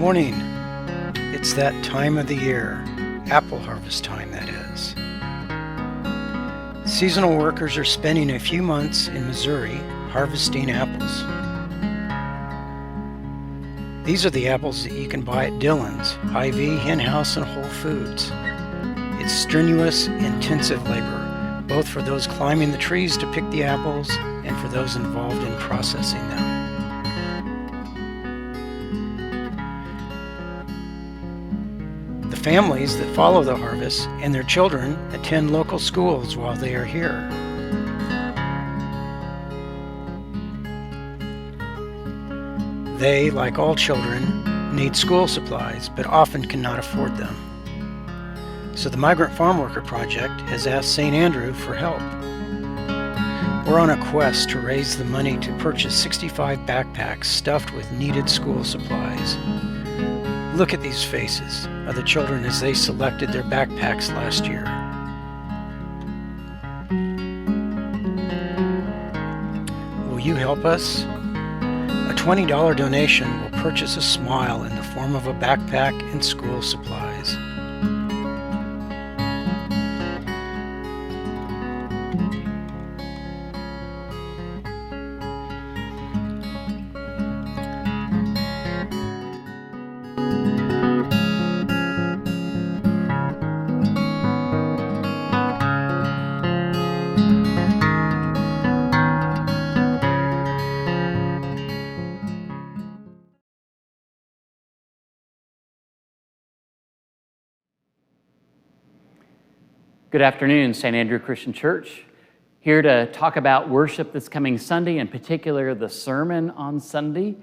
Morning. It's that time of the year, apple harvest time that is. Seasonal workers are spending a few months in Missouri harvesting apples. These are the apples that you can buy at Dillon's, Hy-Vee, Hen House, and Whole Foods. It's strenuous, intensive labor, both for those climbing the trees to pick the apples and for those involved in processing them. The families that follow the harvest and their children attend local schools while they are here. They, like all children, need school supplies, but often cannot afford them. So the Migrant Farm Worker Project has asked St. Andrew for help. We're on a quest to raise the money to purchase 65 backpacks stuffed with needed school supplies. Look at these faces of the children as they selected their backpacks last year. Will you help us? A $20 donation will purchase a smile in the form of a backpack and school supplies. Good afternoon, St. Andrew Christian Church. Here to talk about worship this coming Sunday, in particular the sermon on Sunday.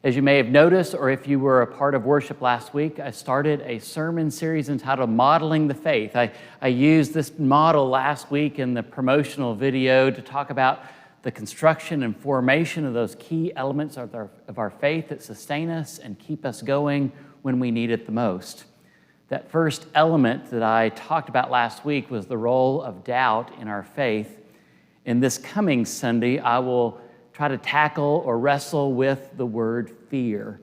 As you may have noticed, or if you were a part of worship last week, I started a sermon series entitled Modeling the Faith. I used this model last week in the promotional video to talk about the construction and formation of those key elements of our faith that sustain us and keep us going when we need it the most. That first element that I talked about last week was the role of doubt in our faith. In this coming Sunday, I will try to tackle or wrestle with the word fear.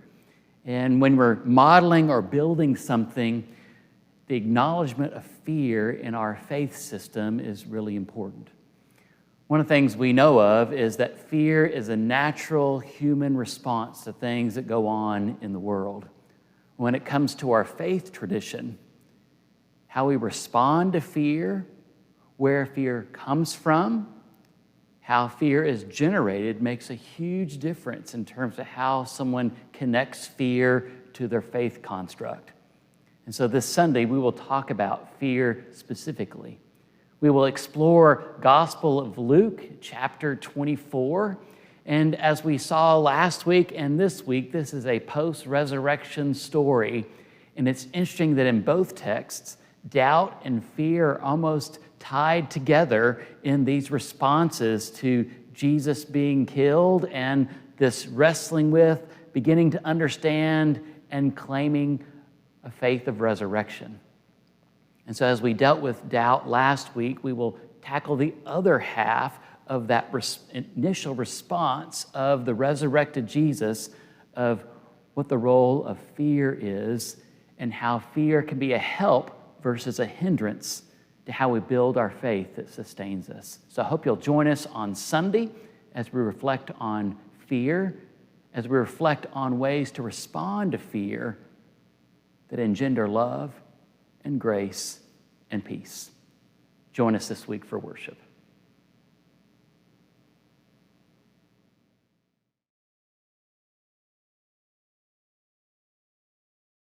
And when we're modeling or building something, the acknowledgement of fear in our faith system is really important. One of the things we know of is that fear is a natural human response to things that go on in the world. When it comes to our faith tradition, how we respond to fear, where fear comes from, how fear is generated makes a huge difference in terms of how someone connects fear to their faith construct. And so this Sunday, we will talk about fear specifically. We will explore Gospel of Luke, chapter 24. And as we saw last week and this week, this is a post-resurrection story. And it's interesting that in both texts, doubt and fear are almost tied together in these responses to Jesus being killed and this wrestling with, beginning to understand, and claiming a faith of resurrection. And so as we dealt with doubt last week, we will tackle the other half of that initial response of the resurrected Jesus, of what the role of fear is and how fear can be a help versus a hindrance to how we build our faith that sustains us. So I hope you'll join us on Sunday as we reflect on fear, as we reflect on ways to respond to fear that engender love and grace and peace. Join us this week for worship.